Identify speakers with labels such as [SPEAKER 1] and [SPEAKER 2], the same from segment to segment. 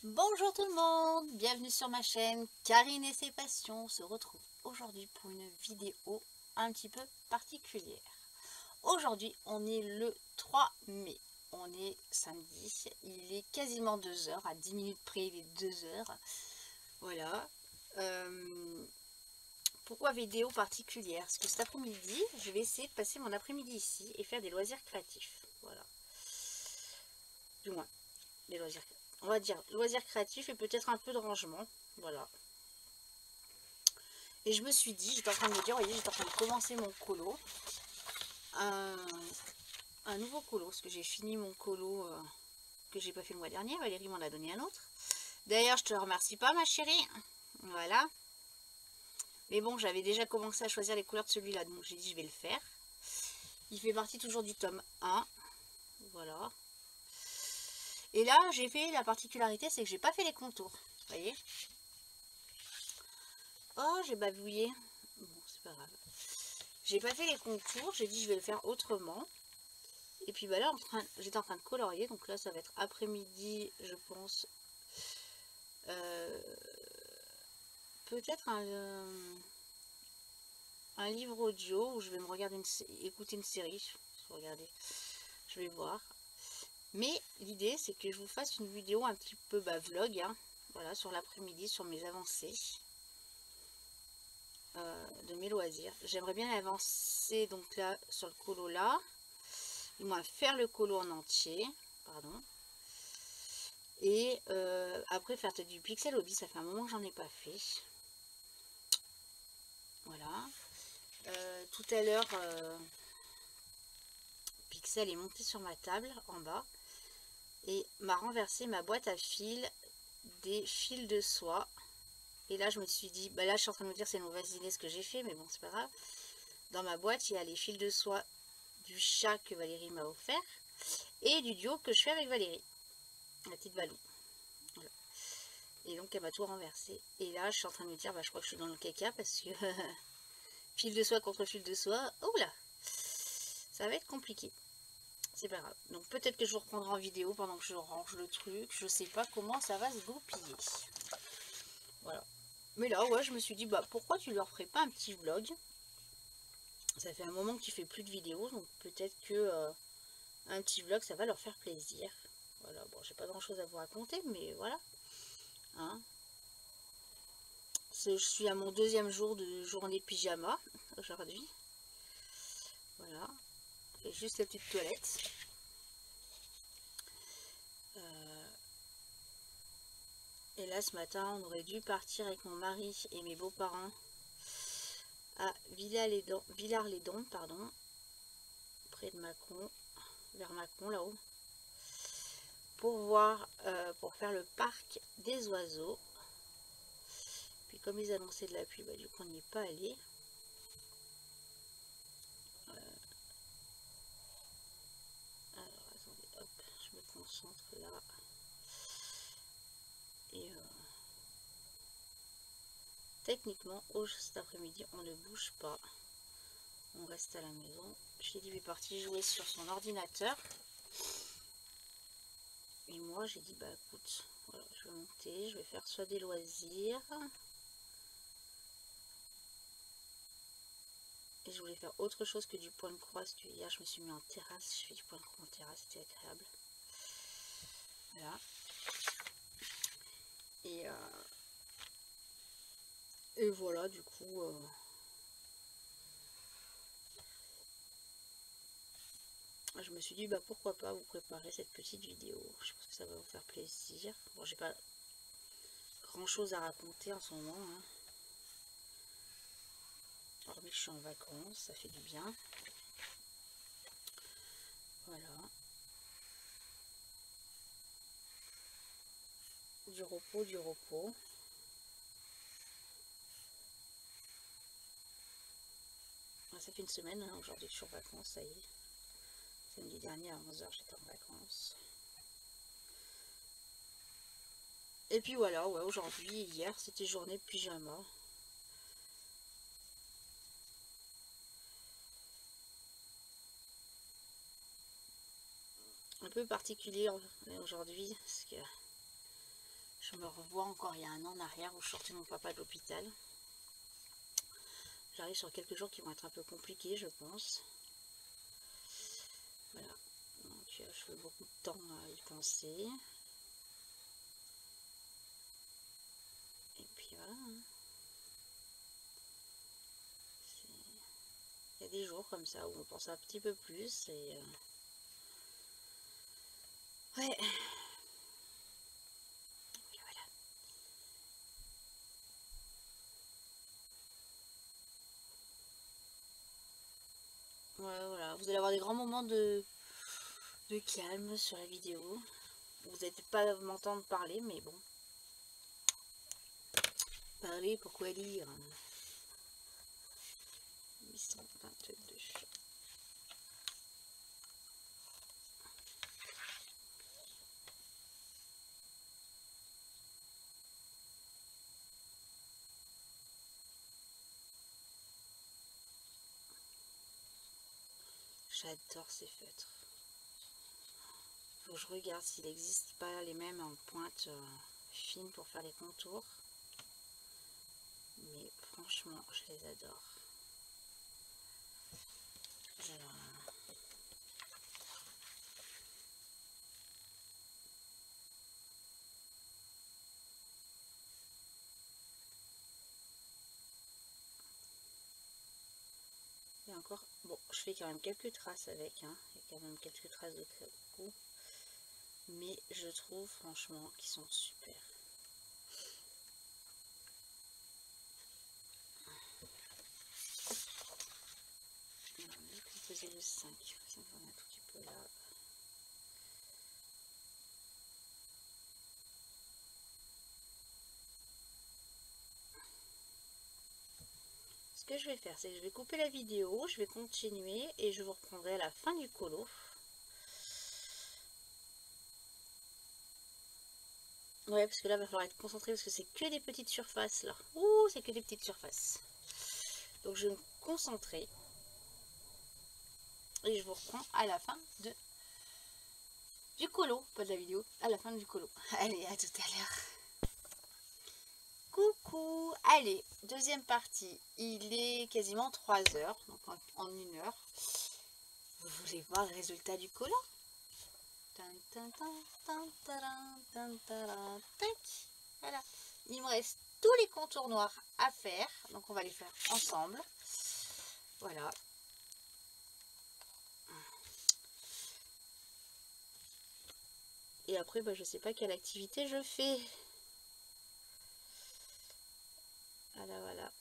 [SPEAKER 1] Bonjour tout le monde, bienvenue sur ma chaîne Karine et ses passions. On se retrouve aujourd'hui pour une vidéo un petit peu particulière. Aujourd'hui on est le 3 mai, on est samedi, il est quasiment 2 heures, à 10 minutes près il est 2 heures. Voilà. Pourquoi vidéo particulière? Parce que cet après-midi je vais essayer de passer mon après-midi ici et faire des loisirs créatifs. Voilà. Du moins, des loisirs, on va dire loisirs créatifs et peut-être un peu de rangement. Voilà. Et je me suis dit, j'étais en train de me dire, voyez, j'étais en train de commencer mon colo. Un, un nouveau colo, parce que j'ai fini mon colo que j'ai pas fait le mois dernier. Valérie m'en a donné un autre. D'ailleurs, je te remercie pas, ma chérie. Voilà. Mais bon, j'avais déjà commencé à choisir les couleurs de celui-là, donc j'ai dit, je vais le faire. Il fait partie toujours du tome 1. Voilà. Et là, j'ai fait la particularité, c'est que j'ai pas fait les contours. Vous voyez? Oh, j'ai bavouillé. Bon, c'est pas grave. J'ai pas fait les contours, j'ai dit je vais le faire autrement. Et puis bah là, j'étais en train de colorier, donc là ça va être après-midi, je pense. Peut-être un livre audio où je vais me regarder écouter une série. Regardez, je vais voir. Mais l'idée c'est que je vous fasse une vidéo un petit peu vlog, hein, voilà, sur l'après-midi, sur mes avancées de mes loisirs. J'aimerais bien avancer donc là sur le colo là, du moins faire le colo en entier, pardon. Et après faire du pixel hobby, ça fait un moment que j'en ai pas fait. Voilà. Tout à l'heure, Pixel est monté sur ma table en bas et m'a renversé ma boîte à fils, des fils de soie. Et là, je me suis dit, bah là, je suis en train de me dire c'est une mauvaise idée ce que j'ai fait, mais bon, c'est pas grave. Dans ma boîte, il y a les fils de soie du chat que Valérie m'a offert et du duo que je fais avec Valérie, la petite Valou. Voilà. Et donc, elle m'a tout renversé. Et là, je suis en train de me dire, bah, je crois que je suis dans le caca parce que fil de soie contre fil de soie, oh là, ça va être compliqué. C'est pas grave. Donc peut-être que je vous reprendrai en vidéo pendant que je range le truc. Je sais pas comment ça va se goupiller. Voilà. Mais là, ouais, je me suis dit, bah pourquoi tu leur ferais pas un petit vlog? Ça fait un moment que tu fais plus de vidéos, donc peut-être que un petit vlog, ça va leur faire plaisir. Voilà, bon, j'ai pas grand-chose à vous raconter, mais voilà. Hein, je suis à mon deuxième jour de journée pyjama aujourd'hui. Voilà. Je fais juste la petite toilette. Et là, ce matin, on aurait dû partir avec mon mari et mes beaux-parents à Villars-les-Dents, pardon, près de Mâcon, vers Mâcon, là-haut, pour faire le parc des oiseaux. Puis comme ils annonçaient de la pluie, bah, du coup, on n'y est pas allé. Alors, attendez, hop, je me concentre là. Et techniquement, cet après-midi, on ne bouge pas. On reste à la maison. J'ai dit, il est parti jouer sur son ordinateur. Et moi, j'ai dit, bah écoute, voilà, je vais monter, je vais faire soit des loisirs. Et je voulais faire autre chose que du point de croix, parce que hier, je me suis mis en terrasse. Je fais du point de croix en terrasse, c'était agréable. Voilà. Et voilà, du coup, je me suis dit, bah pourquoi pas vous préparer cette petite vidéo. Je pense que ça va vous faire plaisir. Bon, j'ai pas grand chose à raconter en ce moment, hein. Hormis que je suis en vacances, ça fait du bien. Voilà. Du repos, du repos. Ça fait une semaine, hein, aujourd'hui que je suis en vacances, ça y est. Samedi dernier à 11 h, j'étais en vacances. Et puis voilà, ouais, aujourd'hui, hier, c'était journée pyjama. Un peu particulier aujourd'hui, parce que Je me revois encore il y a un an en arrière où je sortais mon papa de l'hôpital. J'arrive sur quelques jours qui vont être un peu compliqués, je pense. Voilà. Donc je fais beaucoup de temps à y penser. Et puis voilà. Il y a des jours comme ça où on pense un petit peu plus et ouais. Et voilà. Ouais, voilà. Vous allez avoir des grands moments de calme sur la vidéo. Vous n'allez pas m'entendre parler, mais bon. Parler, pourquoi lire? 822. J'adore ces feutres. Faut que je regarde s'il n'existe pas les mêmes en pointe fine pour faire les contours. Mais franchement, je les adore. Alors, et encore, bon, je fais quand même quelques traces avec, hein. Il y a quand même quelques traces de coup. Mais je trouve franchement qu'ils sont super. On faisait le 5, ça va un tout petit peu là. Ce que je vais faire, c'est que je vais couper la vidéo, je vais continuer et je vous reprendrai à la fin du colo. Ouais, parce que là, il va falloir être concentré parce que c'est que des petites surfaces là. Ouh, c'est que des petites surfaces. Donc je vais me concentrer. Et je vous reprends à la fin du colo. Pas de la vidéo, à la fin du colo. Allez, à tout à l'heure. Coucou. Allez, deuxième partie. Il est quasiment 3 heures, donc en 1 heure. Vous voulez voir le résultat du colo? Voilà. Il me reste tous les contours noirs à faire, donc on va les faire ensemble. Voilà. Et après, bah, je sais pas quelle activité je fais. Voilà, voilà.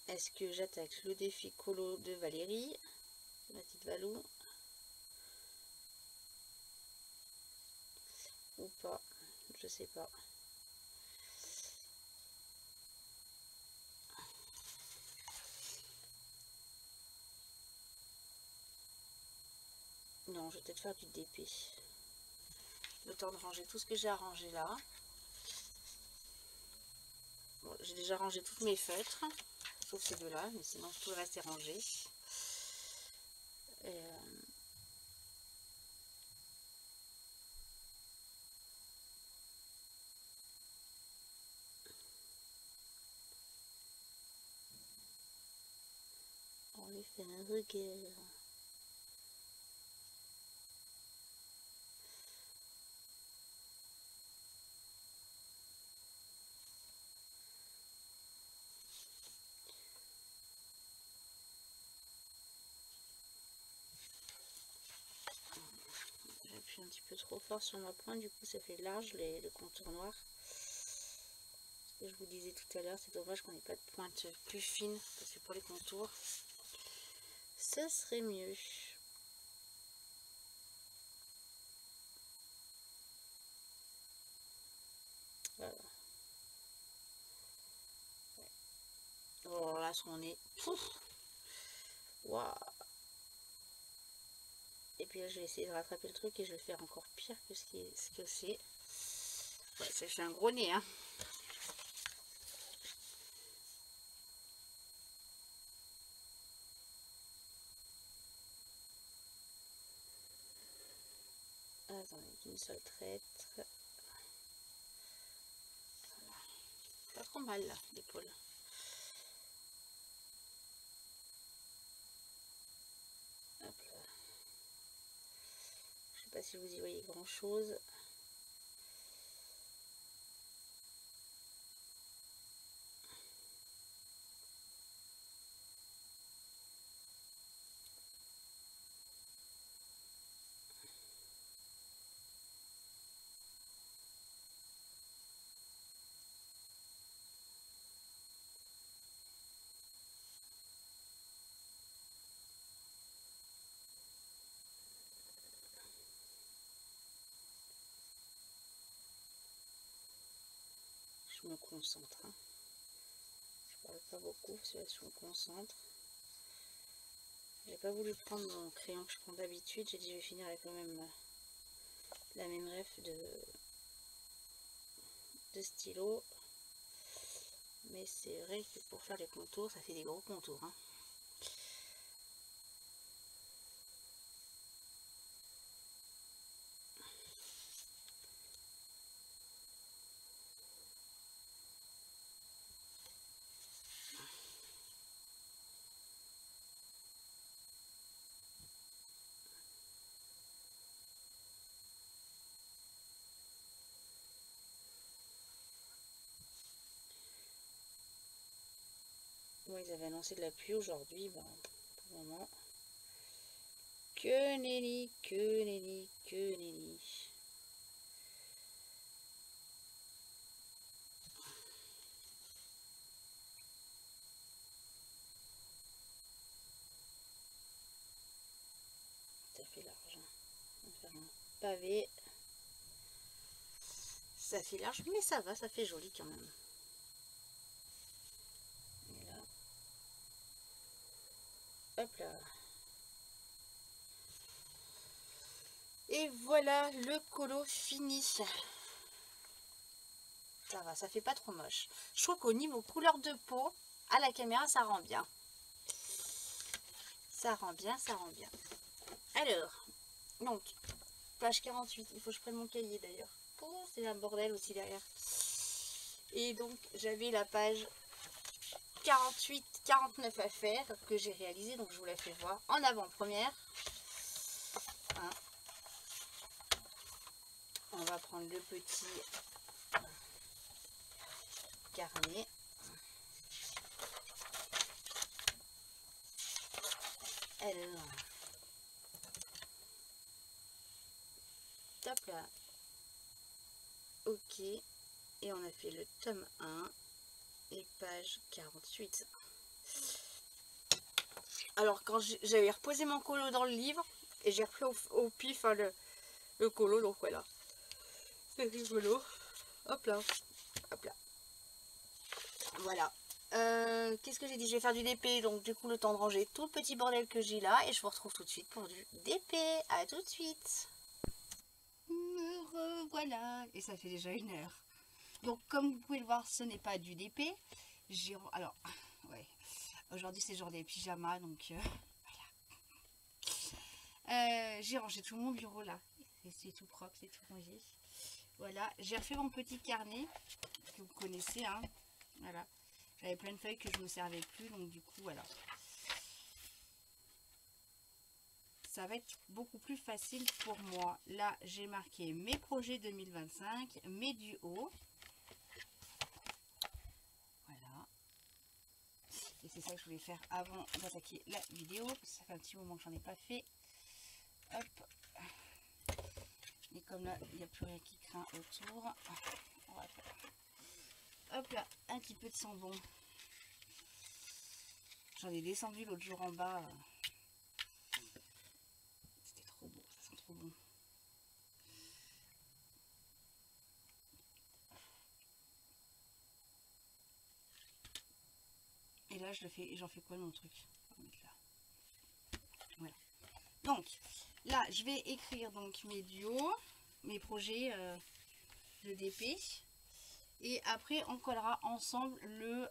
[SPEAKER 1] Est-ce que j'attaque le défi colo de Valérie, ma petite Valou, ou pas? Je sais pas. Non, je vais peut-être faire du DP. Le temps de ranger tout ce que j'ai à ranger là. Bon, j'ai déjà rangé toutes mes feutres, sauf ces deux-là, mais sinon tout le reste est rangé. Et on lui fait un regard. J'appuie un petit peu trop fort sur ma pointe, du coup ça fait large le contour noir. Ce que je vous disais tout à l'heure, c'est dommage qu'on n'ait pas de pointe plus fine, parce que pour les contours, ce serait mieux. Voilà. Alors là, son nez, pouf, waouh. Et puis là, je vais essayer de rattraper le truc et je vais le faire encore pire que ce que c'est. Ouais, ça fait un gros nez, hein. Attendez, d'une seule traite. Voilà. Pas trop mal là, l'épaule. Hop là. Je sais pas si vous y voyez grand chose. Je me concentre. Hein. Je parle pas beaucoup, parce que là, je me concentre. J'ai pas voulu prendre mon crayon que je prends d'habitude. J'ai dit je vais finir avec la même ref de stylo. Mais c'est vrai que pour faire les contours, ça fait des gros contours. Hein. Bon, ils avaient annoncé de la pluie aujourd'hui. Bon, pour le moment, que nenni, que nenni, que nenni. Ça fait large. Hein. On va faire un pavé. Ça fait large, mais ça va, ça fait joli quand même. Et là. Hop là. Et voilà le colo fini. Ça va, ça fait pas trop moche. Je trouve qu'au niveau couleur de peau, à la caméra, ça rend bien. Ça rend bien, ça rend bien. Alors, donc, page 48. Il faut que je prenne mon cahier d'ailleurs. Oh, c'est un bordel aussi derrière. Et donc, j'avais la page 48, 49 à faire que j'ai réalisé. Donc, je vous la fais voir en avant-première. Hein. On va prendre le petit carnet. Alors, top là. Ok. Et on a fait le tome 1 et page 48. Alors, quand j'avais reposé mon colo dans le livre, et j'ai repris au pif hein, le colo, donc voilà. C'est rigolo. Hop là. Hop là. Voilà. Qu'est-ce que j'ai dit? Je vais faire du DP, donc du coup le temps de ranger tout le petit bordel que j'ai là, et je vous retrouve tout de suite pour du DP. À tout de suite. Me revoilà. Et ça fait déjà 1 heure. Donc comme vous pouvez le voir, ce n'est pas du DP. Alors, ouais. Aujourd'hui c'est genre des pyjamas, donc voilà. J'ai rangé tout mon bureau là. C'est tout propre, c'est tout rangé. Voilà, j'ai refait mon petit carnet que vous connaissez, hein. Voilà, j'avais plein de feuilles que je ne me servais plus, donc du coup, voilà. Ça va être beaucoup plus facile pour moi. Là, j'ai marqué mes projets 2025, mes duos. Voilà. Et c'est ça que je voulais faire avant d'attaquer la vidéo, parce que ça fait un petit moment que j'en ai pas fait. Hop. Et comme là, il n'y a plus rien qui craint autour, on va faire. Hop là, un petit peu de sambon. J'en ai descendu l'autre jour en bas. C'était trop beau, ça sent trop bon. Et là, j'en fais quoi de mon truc? On va mettre là. Voilà. Donc, là, je vais écrire donc mes duos, mes projets de DP. Et après, on collera ensemble le...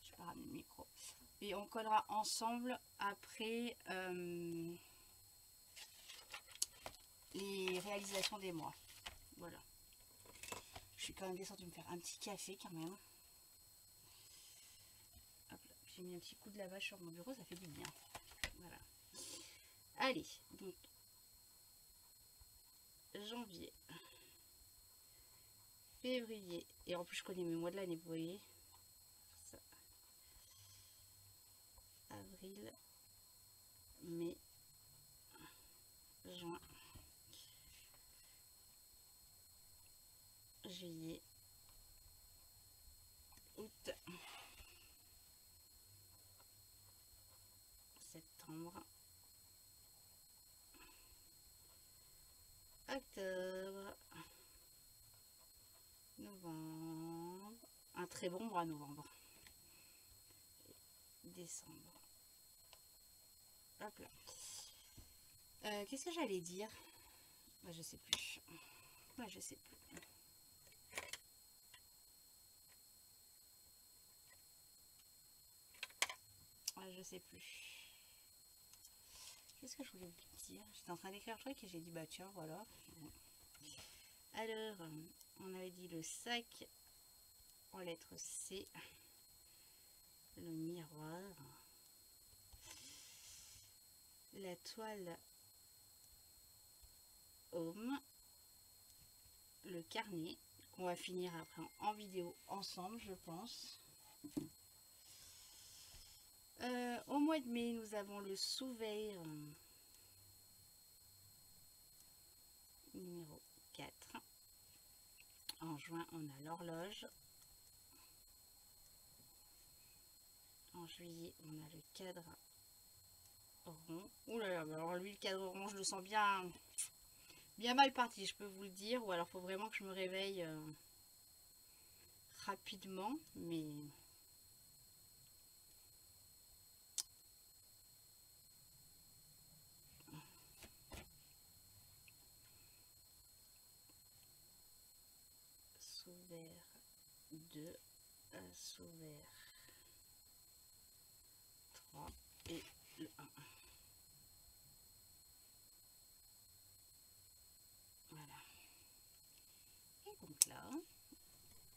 [SPEAKER 1] je vais pas ramener le micro. Et on collera ensemble après
[SPEAKER 2] les réalisations des mois. Voilà. Je suis quand même descendue me faire un petit café quand même. J'ai mis un petit coup de lavage sur mon bureau, ça fait du bien. Voilà. Allez, donc janvier, février, et en plus je connais mes mois de l'année, vous voyez. Ça. Avril, mai, juin, juillet, août, septembre, octobre, novembre, un très bon mois novembre, décembre. Hop là. Qu'est-ce que j'allais dire? Bah, je sais plus. Bah, je sais plus. Je sais plus. Qu'est-ce que je voulais vous dire? J'étais en train d'écrire un truc et j'ai dit bah tiens voilà. Alors, on avait dit le sac en lettre C, le miroir, la toile home, le carnet qu'on va finir après en vidéo ensemble, je pense. Au mois de mai, nous avons le sous-verre numéro 4. En juin, on a l'horloge. En juillet, on a le cadre rond. Ouh là là, alors lui, le cadre rond, je le sens bien mal parti, je peux vous le dire. Ou alors, il faut vraiment que je me réveille rapidement. Mais sous-verre 2, sous-verre 3 et le 1. Voilà. Et donc là,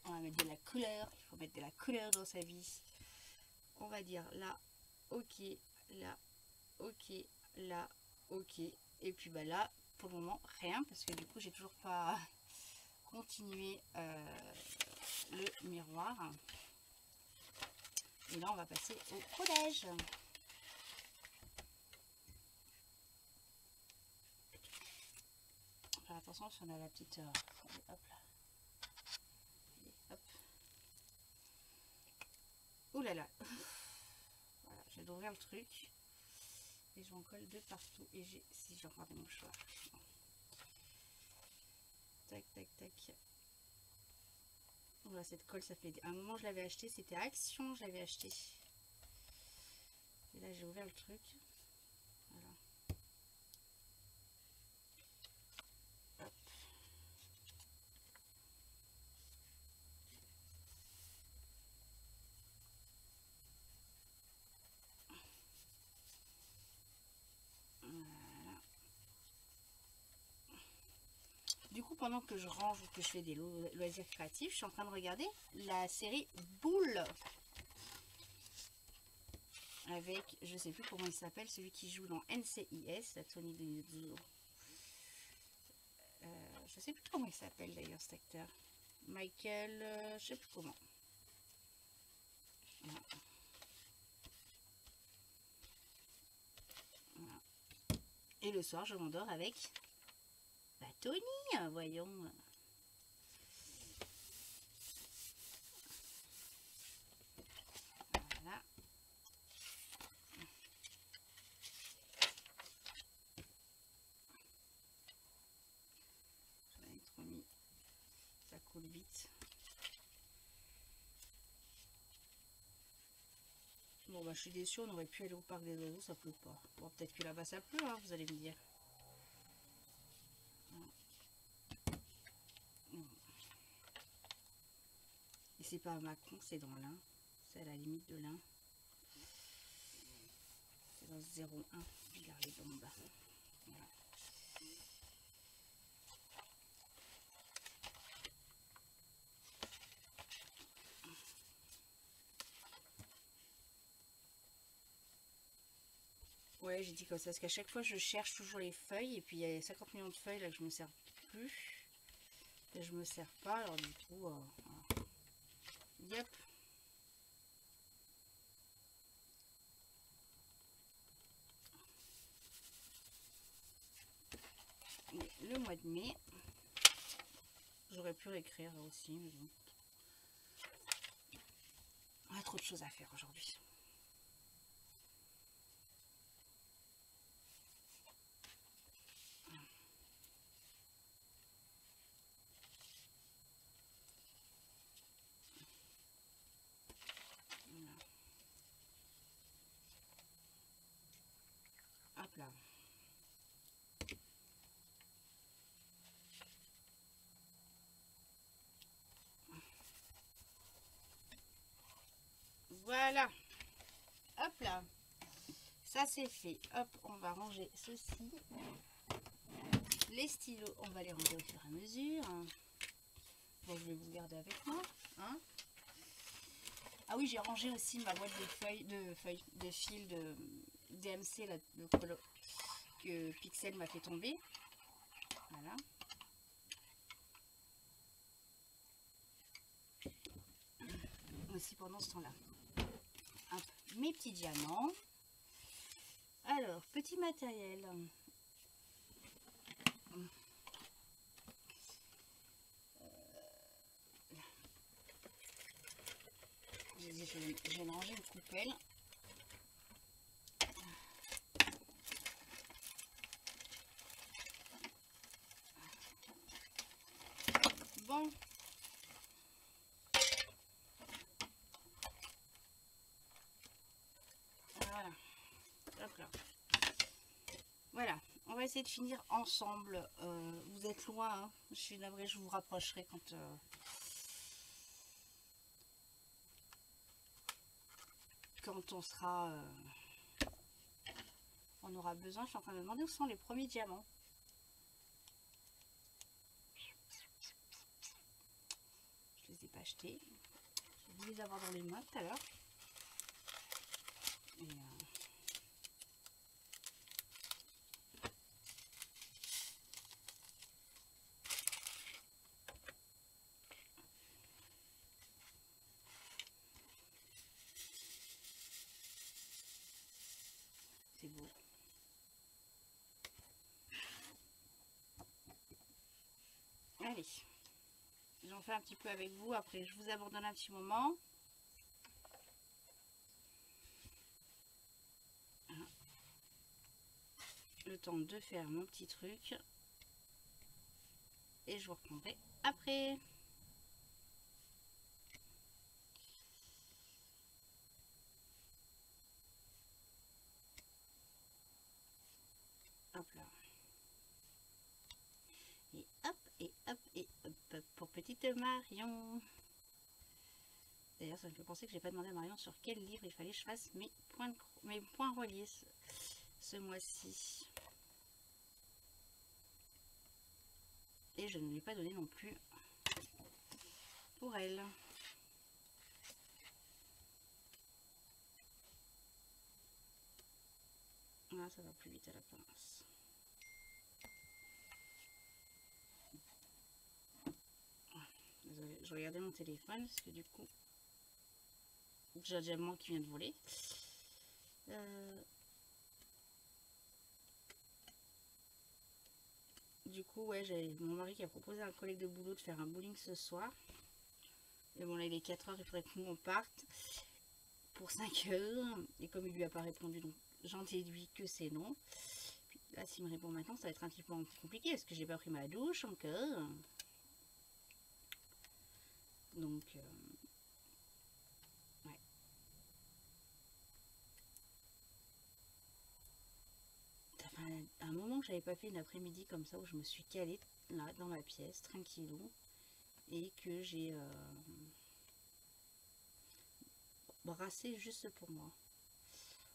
[SPEAKER 2] on va mettre de la couleur. Il faut mettre de la couleur dans sa vie. On va dire là, ok, là, ok, là, ok. Et puis bah là, pour le moment, rien. Parce que du coup, j'ai toujours pas continué le miroir. Et là, on va passer au collège. Faire attention si on a la petite... hop là. Hop. Ouh là là. Voilà, je vais ouvrir le truc. Et je m'en colle de partout. Et si j'ai encore des mouchoirs. Tac, tac, tac. Voilà, cette colle, ça fait un moment je l'avais acheté. C'était Action, je l'avais acheté. Et là, j'ai ouvert le truc. Voilà. Hop. Voilà. Du coup, pendant que je range ou que je fais des loisirs créatifs, je suis en train de regarder la série Boule. Avec, je sais plus comment il s'appelle, celui qui joue dans NCIS, la Tony de... je sais plus comment il s'appelle d'ailleurs cet acteur. Michael, je sais plus comment. Voilà. Voilà. Et le soir, je m'endors avec bah, Tony, voyons. Voilà. Je vais être remis. Ça coule vite. Bon bah je suis déçue, on aurait pu aller au parc des oiseaux, ça pleut pas. Bon peut-être que là-bas ça pleut, hein, vous allez me dire. Et c'est pas à Mâcon, c'est dans l'Ain. C'est à la limite de l'Ain. C'est dans 01. Regarde les bombes. Voilà. Ouais, j'ai dit comme ça, parce qu'à chaque fois je cherche toujours les feuilles, et puis il y a 50 millions de feuilles là que je me sers plus. Et je me sers pas, alors du coup, voilà. Yep. Et le mois de mai, j'aurais pu réécrire aussi, mais bon. On a trop de choses à faire aujourd'hui. Hop là. Voilà. Hop là. Ça c'est fait. Hop, on va ranger ceci. Les stylos, on va les ranger au fur et à mesure. Bon, je vais vous garder avec moi. Hein. Ah oui, j'ai rangé aussi ma boîte de fils de DMC, là, le colo que Pixel m'a fait tomber. Voilà. Aussi pendant ce temps-là. Mes petits diamants. Alors, petit matériel. Je vais ranger une coupelle. Bon. Voilà. Hop là. Voilà. On va essayer de finir ensemble. Vous êtes loin. Hein. Je suis navrée, je vous rapprocherai quand on sera... on aura besoin. Je suis en train de me demander où sont les premiers diamants. Je les ai pas achetés. Je vais les avoir dans les mains tout à l'heure. C'est beau. Allez. J'en fais un petit peu avec vous. Après, je vous abandonne un petit moment. Le temps de faire mon petit truc. Et je vous reprendrai après. Hop là. Et hop, et hop, et hop. Pour petite Marion. D'ailleurs, ça me fait penser que j'ai pas demandé à Marion sur quel livre il fallait que je fasse mes points reliés ce mois-ci. Et je ne lui ai pas donné non plus pour elle. Là, ça va plus vite à la pince. Désolée, je regardais mon téléphone parce que du coup, j'ai un diamant qui vient de voler. Du coup, ouais, j'ai mon mari qui a proposé à un collègue de boulot de faire un bowling ce soir. Mais bon, là, il est 4 heures, il faudrait que nous on parte pour 5 heures. Et comme il lui a pas répondu, donc j'en déduis que c'est non. Puis là, s'il me répond maintenant, ça va être un petit peu compliqué parce que j'ai pas pris ma douche encore. Donc, ouais. Ça fait un moment que j'avais pas fait une après-midi comme ça où je me suis calée là dans ma pièce, tranquillou. Et que j'ai brassé juste pour moi.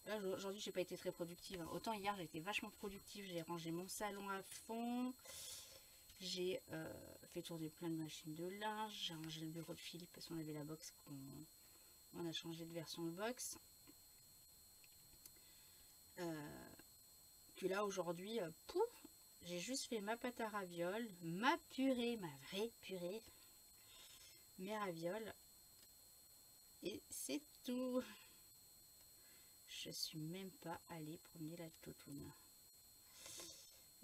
[SPEAKER 2] Là, aujourd'hui, j'ai pas été très productive. Autant hier, j'ai été vachement productive. J'ai rangé mon salon à fond. J'ai fait tourner plein de machines de linge. J'ai rangé le bureau de Philippe parce qu'on avait la box on a changé de version de box. que là aujourd'hui, pouf, j'ai juste fait ma pâte à ravioles, ma purée, ma vraie purée, mes ravioles, et c'est tout. Je suis même pas allée promener la toutoune.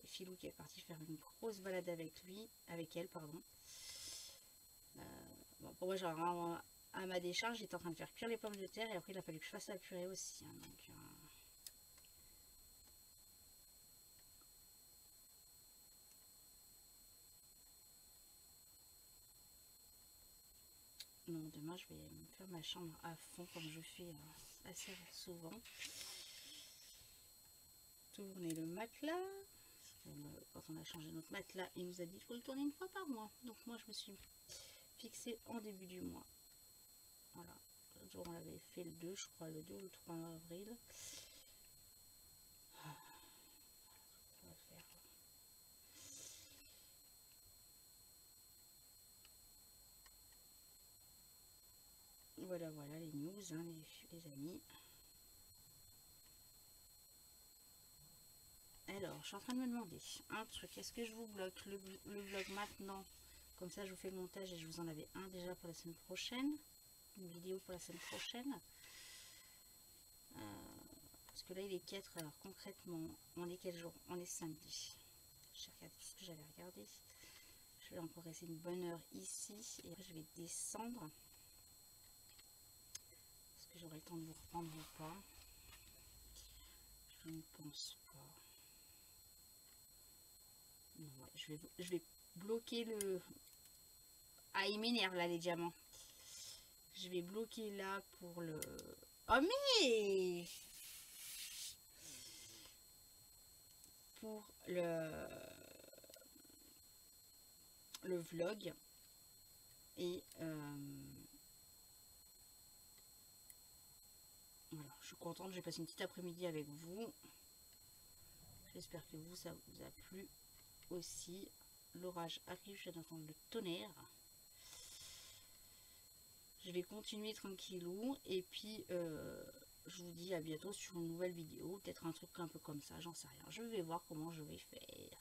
[SPEAKER 2] Filou qui est parti faire une grosse balade avec lui, avec elle, pardon. Bon, pour moi, genre, à ma décharge, j'étais en train de faire cuire les pommes de terre et après il a fallu que je fasse la purée aussi. Hein, donc, non, demain je vais me faire ma chambre à fond comme je fais assez souvent. Tourner le matelas. Quand on a changé notre matelas, il nous a dit qu'il faut le tourner une fois par mois. Donc moi je me suis fixée en début du mois. Voilà. L'autre jour on l'avait fait le 2, je crois, le 2 ou le 3 avril. On va faire. Voilà, voilà les news, hein, les amis. Alors, je suis en train de me demander un truc. Est-ce que je vous bloque le vlog maintenant? Comme ça, je vous fais le montage et je vous en avais un déjà pour la semaine prochaine. Une vidéo pour la semaine prochaine. Parce que là, il est 4 heures. Concrètement, on est quel jour? On est samedi. J'ai regardé ce que j'avais regardé. Je vais encore rester une bonne heure ici. Et après, je vais descendre. Est-ce que j'aurai le temps de vous reprendre ou pas? Je ne pense pas. Non, ouais, je vais bloquer le... Ah, il m'énerve là, les diamants. Je vais bloquer là pour le... Oh, mais... Pour le vlog. Et... Voilà, je suis contente, j'ai passé une petite après-midi avec vous. J'espère que vous, ça vous a plu aussi. L'orage arrive, je viens d'entendre le tonnerre. Je vais continuer tranquillou. Et puis, je vous dis à bientôt sur une nouvelle vidéo. Peut-être un truc un peu comme ça, j'en sais rien. Je vais voir comment je vais faire.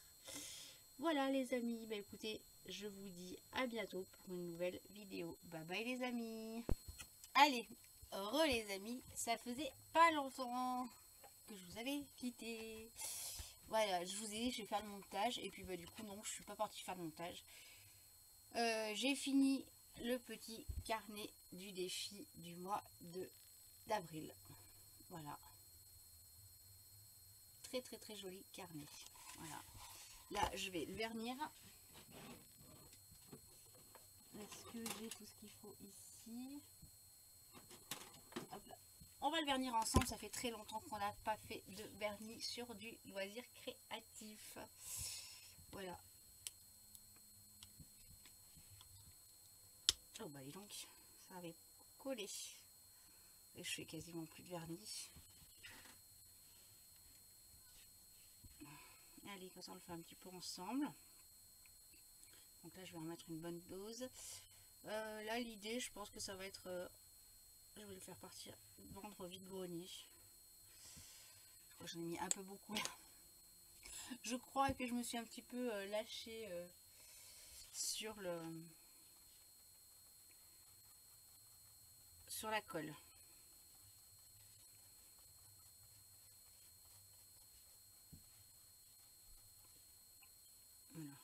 [SPEAKER 2] Voilà les amis, bah écoutez, je vous dis à bientôt pour une nouvelle vidéo. Bye bye les amis. Allez, heureux les amis, ça faisait pas longtemps que je vous avais quitté. Voilà, je vous ai dit je vais faire le montage et puis bah du coup non, je suis pas partie faire le montage. J'ai fini le petit carnet du défi du mois d'avril. Voilà. Très très très joli carnet. Voilà. Là je vais le vernir. Est-ce que j'ai tout ce qu'il faut ici? Hop là. On va le vernir ensemble, ça fait très longtemps qu'on n'a pas fait de vernis sur du loisir créatif. Voilà. Oh bah dis donc, ça avait collé. Et je fais quasiment plus de vernis. Allez, comme ça on le fait un petit peu ensemble. Donc là je vais en mettre une bonne dose. Là l'idée, je pense que ça va être... je vais le faire partir, vendre vide-grenier. J'en ai mis un peu beaucoup. Je crois que je me suis un petit peu lâchée sur la colle. Voilà,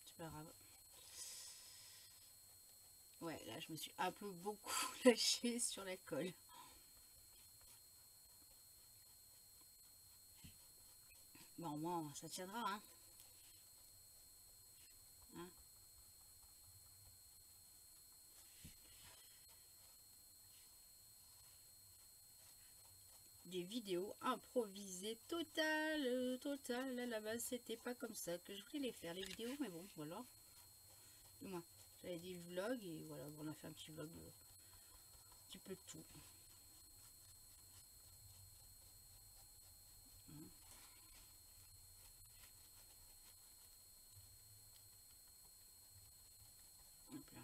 [SPEAKER 2] c'est pas grave. Ouais, là je me suis un peu beaucoup lâchée sur la colle. Bon, au moins ça tiendra, hein. Des vidéos improvisées totales, à la base c'était pas comme ça que je voulais les faire les vidéos, mais bon voilà, du moins j'avais dit vlog et voilà, on a fait un petit vlog, un petit peu de tout. Hop là.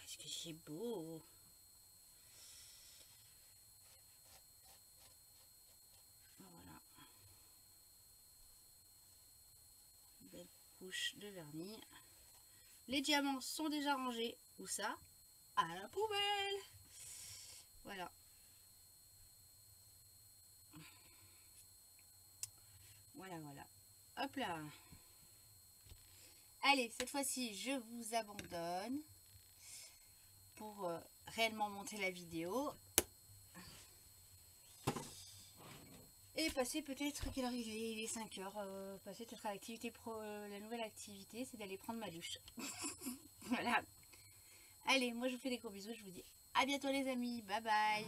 [SPEAKER 2] qu'est-ce que c'est beau. Voilà. Une belle couche de vernis. Les diamants sont déjà rangés. Où ça? À la poubelle. Voilà. Voilà, voilà. Hop là. Allez, cette fois-ci, je vous abandonne pour réellement monter la vidéo. Et passer peut-être, quelle heure il est 5 h, passer peut-être à l'activité la nouvelle activité, c'est d'aller prendre ma douche. Voilà. Allez, moi je vous fais des gros bisous, je vous dis à bientôt les amis, bye bye.